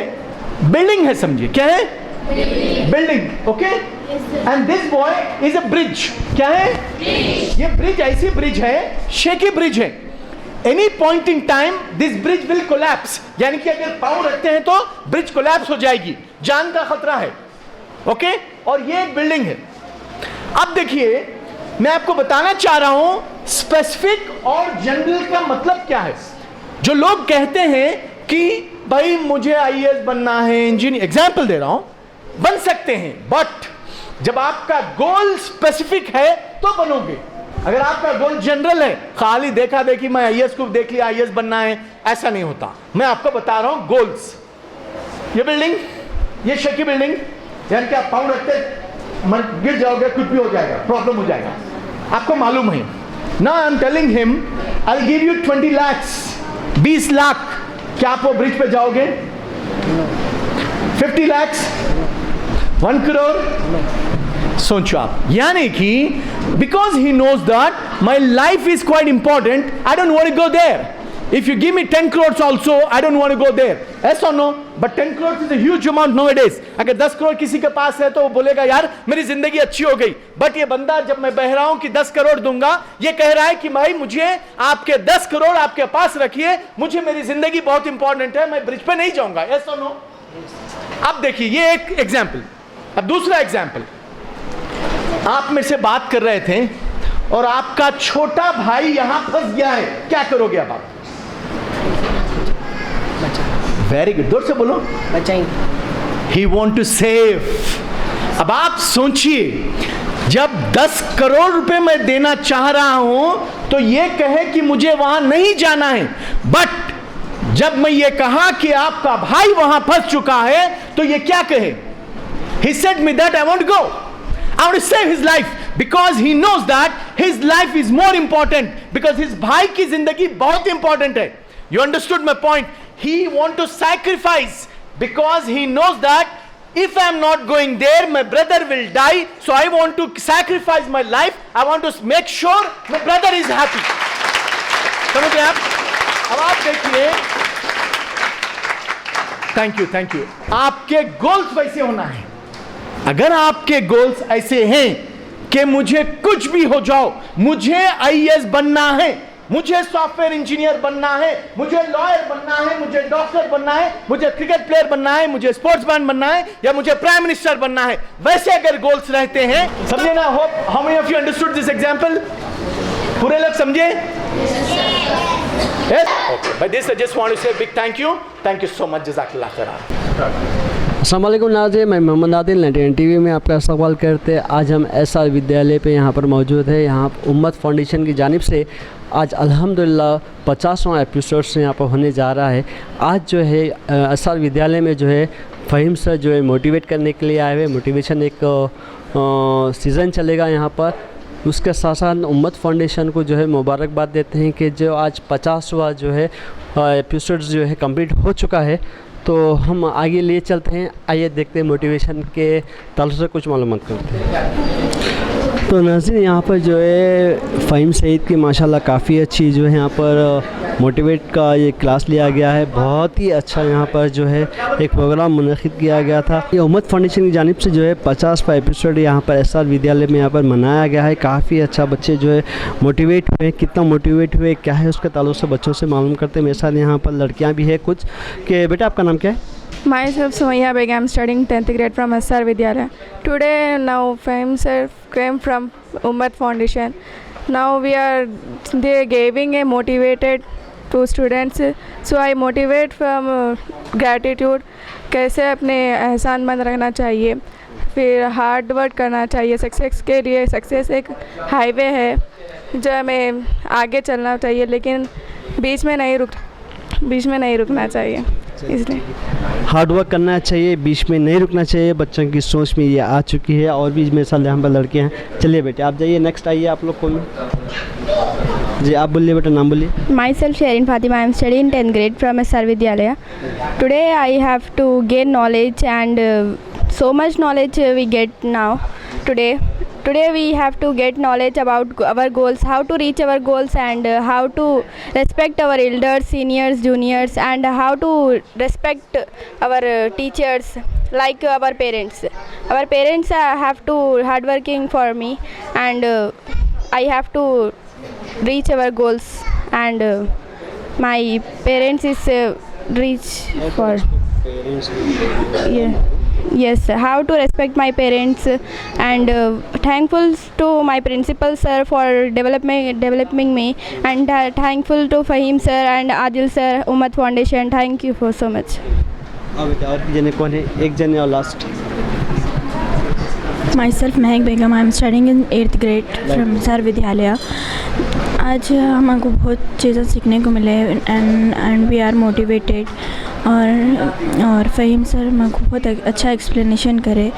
बिल्डिंग है, समझिए क्या है, building, okay, and this boy is a bridge, क्या है, ये ब्रिज ऐसी ब्रिज है, शेकी ब्रिज है, any point in time this bridge will collapse, यानी कि अगर पाँव रखते हैं तो ब्रिज कोलैप्स हो जाएगी, जान का खतरा है, ओके, और ये एक बिल्डिंग है। अब देखिए मैं आपको बताना चाह रहा हूं स्पेसिफिक और जनरल का मतलब क्या है। जो लोग कहते हैं कि भाई मुझे आईएएस बनना है, इंजीनियर, एग्जाम्पल दे रहा हूं, बन सकते हैं, बट जब आपका गोल स्पेसिफिक है तो बनोगे। अगर आपका गोल जनरल है, खाली देखा देखी मैं आईएएस को देख लिया आईएएस बनना है, ऐसा नहीं होता। मैं आपको बता रहा हूं गोल्स, ये बिल्डिंग, ये शकी बिल्डिंग, यानी कि आप पाँव रखते गिर जाओगे, कुछ भी हो जाएगा, प्रॉब्लम हो जाएगा, आपको मालूम है ना। I am telling him I will give you 20 lakh, 20 lakh, क्या आप वो ब्रिज पे जाओगे? 50 लाख, 1 करोड़, सोचो आप। यानी कि because he knows that my life is quite important, I don't want to go there. If you give me 10 crores also, I don't want to go there. Yes or no? But 10 crores is a huge amount nowadays. अगर 10 करोड़ किसी के पास है तो वो बोलेगा यार मेरी जिंदगी अच्छी हो गई। बट ये बंदा, जब मैं बह रहा हूं कि 10 करोड़ दूंगा, ये कह रहा है कि भाई मुझे आपके 10 करोड़ आपके पास रखिए, मुझे मेरी जिंदगी बहुत इंपॉर्टेंट है, मैं ब्रिज पे नहीं जाऊंगा। Yes or no? अब देखिए ये एक एग्जाम्पल। अब दूसरा एग्जाम्पल, आप मेरे से बात कर रहे थे और आपका छोटा भाई यहां फंस गया है, क्या करोगे अब आप? वेरी गुड, जोर से बोलो, बचाएंगे। ही वॉन्ट टू सेव। अब आप सोचिए, जब 10 करोड़ रुपए मैं देना चाह रहा हूं तो ये कहे कि मुझे वहां नहीं जाना है, बट जब मैं ये कहा कि आपका भाई वहां फंस चुका है तो ये क्या कहे? He said me that I want to go, I want to save his life, because he knows that his life is more important, because his भाई की जिंदगी बहुत इंपॉर्टेंट है। You understood my point? He want to sacrifice because he knows that if I am not going there, my brother will die. So I want to sacrifice my life. I want to make sure my brother is happy. समझ गए आप? अब आप देखिए, thank you. आपके goals वैसे होना है। अगर आपके गोल्स ऐसे हैं कि मुझे कुछ भी हो जाओ, मुझे आईएएस बनना है, मुझे सॉफ्टवेयर इंजीनियर बनना है, मुझे लॉयर बनना है, मुझे डॉक्टर बनना है, मुझे क्रिकेट प्लेयर बनना है, मुझे स्पोर्ट्समैन बनना है, या मुझे प्राइम मिनिस्टर बनना है, वैसे अगर गोल्स रहते हैं, समझे ना? Hope how many of you understood this example? पूरे लोग समझे? Yes? Okay. By this I just want to say a big thank you so much, jazakallah khairan। अस्सलाम वालेकुम नाज़रीन, मैं मोहम्मद आदिल 99 टीवी में आपका इस्तकबाल करते हैं। आज हम एसआर विद्यालय पे यहाँ पर मौजूद है। यहाँ उम्मत फाउंडेशन की जानिब से आज अल्हम्दुलिल्लाह 50वां एपिसोड यहाँ पर होने जा रहा है। आज जो है एसआर विद्यालय में जो है फ़हीम सर जो है मोटिवेट करने के लिए आए हुए। मोटिवेशन एक सीज़न चलेगा यहाँ पर। उसके साथ साथ उम्मत फाउंडेशन को जो है मुबारकबाद देते हैं कि जो आज 50वां जो है एपिसोड जो है कंप्लीट हो चुका है। तो हम आगे लिए चलते हैं, आइए देखते हैं मोटिवेशन के ताल्लुक़ से कुछ मालूमात करते हैं। तो नाज़रीन, यहाँ पर जो है फ़हीम सईद की माशाल्लाह काफ़ी अच्छी जो है यहाँ पर मोटिवेट का ये क्लास लिया गया है। बहुत ही अच्छा यहाँ पर जो है एक प्रोग्राम मुनक़िद किया गया था। ये उम्मत फाउंडेशन की जानिब से जो है 50वां एपिसोड यहाँ पर एसआर विद्यालय में यहाँ पर मनाया गया है। काफ़ी अच्छा बच्चे जो है मोटिवेट हुए। कितना मोटिवेट हुए क्या है उसके ताल्लुक़ से बच्चों से मालूम करते हैं। मेरे साथ यहाँ पर लड़कियाँ भी है कुछ। कि बेटा आपका नाम क्या है? Myself Sumaya Begum, studying 10th grade from SR Vidyalaya. Today, now Fahim sir came from Ummat Foundation. Now they giving a motivated to students. So I motivate from gratitude. कैसे अपने एहसानमंद रहना चाहिए, फिर हार्ड वर्क करना चाहिए। Success के लिए success एक हाईवे है जो हमें आगे चलना चाहिए, लेकिन बीच में नहीं रुकना चाहिए। इसलिए हार्ड वर्क करना चाहिए, बीच में नहीं रुकना चाहिए। बच्चों की सोच में ये आ चुकी है। और भी मेरे साथ यहाँ पर लड़के हैं। चलिए बेटे आप जाइए, नेक्स्ट आइए आप लोग कौन जी, आप बोलिए बेटा, नाम बोलिए। Myself Sherin Fatima, I am studying 10th grade from SR Vidyalaya. Today I have to gain knowledge and so much knowledge we get now. Today we have to get knowledge about our goals, how to reach our goals, and how to respect our elders, seniors, juniors, and how to respect our teachers like our parents. Our parents have to hardworking for me, and I have to reach our goals, and my parents is reach for yes, how to respect my parents, and thankful to my principal sir for developing me, and thankful to Fahim sir and Adil sir, Ummat Foundation. Thank you for so much. अब बेटा और जने कौन है? एक जने और last. Myself Mehak Begum, I am studying in 8th grade from SR Vidyalaya. आज हमको बहुत चीज़ें सीखने को मिले एंड वी आर मोटिवेटेड। और फ़हीम सर हमको बहुत अच्छा एक्सप्लेनेशन करे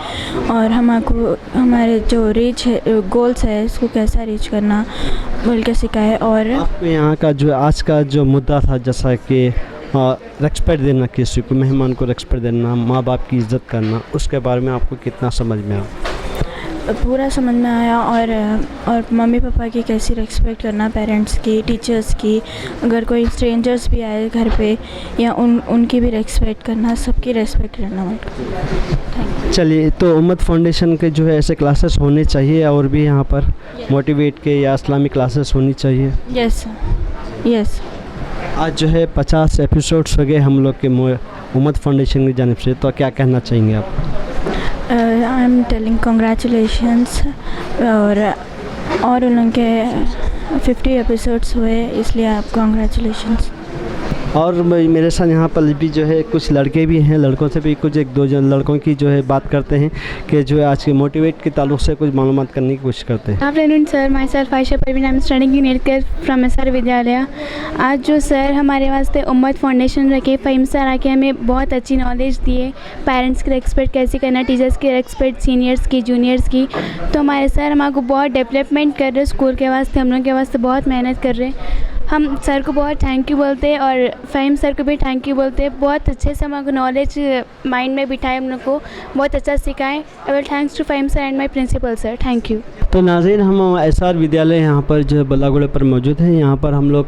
और हमको हमारे जो रीच है गोल्स है इसको कैसा रीच करना बोल के सिखाए। और आपको यहाँ का जो आज का जो मुद्दा था, जैसा कि रेस्पेक्ट देना, किसी को मेहमान को रेस्पेक्ट देना, माँ बाप की इज़्ज़त करना, उसके बारे में आपको कितना समझ में आया? पूरा समझ में आया। और मम्मी पापा की कैसी रेस्पेक्ट करना, पेरेंट्स की, टीचर्स की, अगर कोई स्ट्रेंजर्स भी आए घर पे या उनकी भी रेस्पेक्ट करना, सबकी रेस्पेक्ट करना। चलिए, तो उम्मत फाउंडेशन के जो है ऐसे क्लासेस होने चाहिए और भी यहाँ पर मोटिवेट के या इस्लामिक क्लासेस होनी चाहिए। यस। आज जो है 50 एपिसोड्स हो गए हम लोग के उम्मत फाउंडेशन की जानिब से, तो क्या कहना चाहेंगे आप? I am telling congratulations. और उनके 50 एपिसोड्स हुए, इसलिए आप कंग्रेचुलेशंस। और मेरे साथ यहाँ पर भी जो है कुछ लड़के भी हैं, लड़कों से भी कुछ एक दो जन लड़कों की जो है बात करते हैं कि जो है आज के मोटिवेट के ताल्लुक़ से कुछ मालूमात करने की कोशिश करते हैं। Afternoon sir, my self Ayesha Parveen, I am studying in 8th grade from SR विद्यालय। आज जो सर हमारे वास्ते उम्मत फाउंडेशन रखे, फ़हीम सर आके हमें बहुत अच्छी नॉलेज दिए, पेरेंट्स की रेस्पेक्ट कैसे करना, टीचर्स की रेस्पेक्ट, सीनियर्स की, जूनियर्स की। तो हमारे सर हमको बहुत डेवलपमेंट कर रहे, स्कूल के वास्ते, हम लोग के वास्ते बहुत मेहनत कर रहे। हम सर को बहुत थैंक यू बोलते हैं और फ़हीम सर को भी थैंक यू बोलते हैं। बहुत अच्छे से हमको नॉलेज माइंड में बिठाए, हम लोग को बहुत अच्छा सिखाएं। I thanks to Faheem sir and my principal sir, thank you. तो नाज़रीन, हम एसआर विद्यालय यहाँ पर जो है बल्लागुड़े पर मौजूद हैं। यहाँ पर हम लोग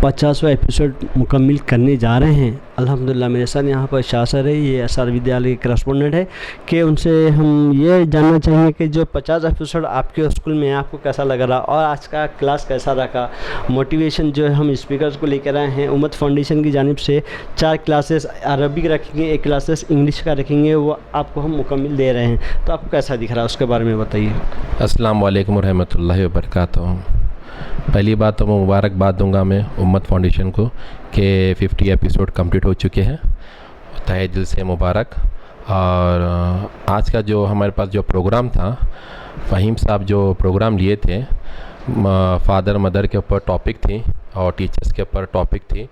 50वां एपिसोड मुकम्मल करने जा रहे हैं। अल्हम्दुलिल्लाह मेरे साथ यहाँ पर शाह सर है, ये एसआर विद्यालय के करस्पॉन्डेंट है, कि उनसे हम ये जानना चाहेंगे कि जो 50 एपिसोड आपके स्कूल में आपको कैसा लग रहा और आज का क्लास कैसा रखा। मोटिवेशन जो है हम स्पीकर्स को लेकर आए हैं उम्मत फाउंडेशन की जानिब से। 4 क्लासेस अरबी का रखेंगे, 1 क्लासेस इंग्लिश का रखेंगे, वो आपको हम मुकम्मल दे रहे हैं। तो आपको कैसा दिख रहा है उसके बारे में बताइए। अस्सलाम वालेकुम व रहमतुल्लाहि व बरकातुहू। पहली बात तो मैं मुबारकबाद दूंगा मैं उम्मत फाउंडेशन को कि 50 एपिसोड कंप्लीट हो चुके हैं, तहे दिल से मुबारक। और आज का जो हमारे पास जो प्रोग्राम था, फ़हीम साहब जो प्रोग्राम लिए थे, फादर मदर के ऊपर टॉपिक थी और टीचर्स के ऊपर टॉपिक थी,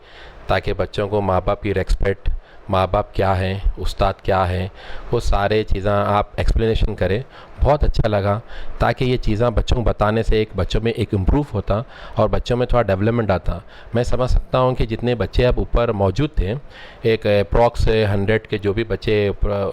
ताकि बच्चों को माँ बाप की रेस्पेक्ट, माँ बाप क्या हैं, उस्ताद क्या हैं, वो सारे चीज़ें आप एक्सप्लेनेशन करें। बहुत अच्छा लगा, ताकि ये चीज़ें बच्चों को बताने से एक बच्चों में एक इम्प्रूव होता और बच्चों में थोड़ा डेवलपमेंट आता। मैं समझ सकता हूँ कि जितने बच्चे अब ऊपर मौजूद थे, एक अप्रॉक्स 100 के जो भी बच्चे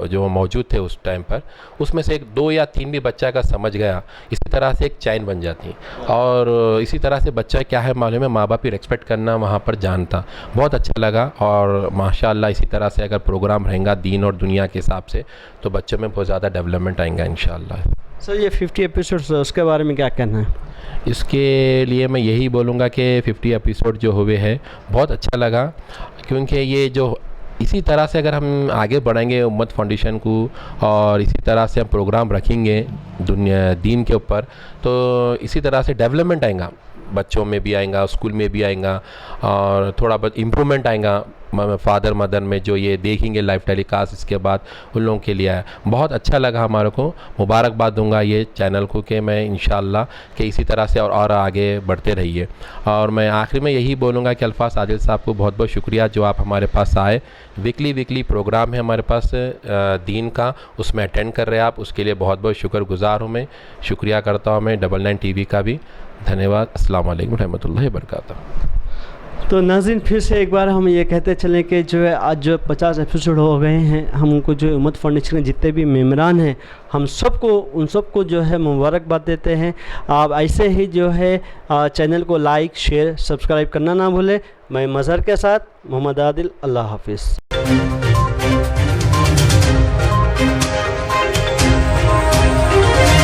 जो मौजूद थे उस टाइम पर, उसमें से एक 2 या 3 भी बच्चा का समझ गया, इसी तरह से एक चैन बन जाती। और इसी तरह से बच्चा क्या है मालूम है, माँ बाप की रिस्पेक्ट करना वहाँ पर जानता। बहुत अच्छा लगा। और माशाल्लाह इसी तरह से अगर प्रोग्राम रहेगा दीन और दुनिया के हिसाब से, तो बच्चों में बहुत ज़्यादा डेवलपमेंट आएगा इंशाल्लाह। सर ये 50 एपिसोड्स उसके बारे में क्या कहना है? इसके लिए मैं यही बोलूँगा कि 50 एपिसोड जो हुए हैं बहुत अच्छा लगा, क्योंकि ये जो इसी तरह से अगर हम आगे बढ़ेंगे उम्मत फाउंडेशन को, और इसी तरह से हम प्रोग्राम रखेंगे दुनिया दीन के ऊपर, तो इसी तरह से डेवलपमेंट आएगा, बच्चों में भी आएगा, स्कूल में भी आएगा, और थोड़ा बहुत इम्प्रूवमेंट आएगा फादर मदर में जो ये देखेंगे लाइव टेलीकास्ट। इसके बाद उन लोगों के लिए है। बहुत अच्छा लगा हमारे को। मुबारकबाद दूंगा ये चैनल को कि मैं इंशाल्लाह कि इसी तरह से और आगे बढ़ते रहिए। और मैं आखिरी में यही बोलूँगा कि अल्फाज आदिल साहब को बहुत बहुत शुक्रिया जो आप हमारे पास आए। वीकली प्रोग्राम है हमारे पास दीन का, उसमें अटेंड कर रहे हैं आप, उसके लिए बहुत बहुत शुक्रगुजार हूँ मैं। शुक्रिया करता हूँ मैं 99 TV का भी। धन्यवाद। अस्सलाम वालेकुम रहमतुल्लाहि व बरकातहू। तो नाज़रीन फिर से एक बार हम ये कहते चलें कि जो है आज जो 50 एपिसोड हो गए हैं, हमको जो उम्मत फाउंडेशन के जितने भी मेम्बरान हैं, हम सबको उन सबको जो है मुबारकबाद देते हैं। आप ऐसे ही जो है चैनल को लाइक, शेयर, सब्सक्राइब करना ना भूलें। मैं मज़हर के साथ मोहम्मद आदिल, अल्लाह हाफिज़।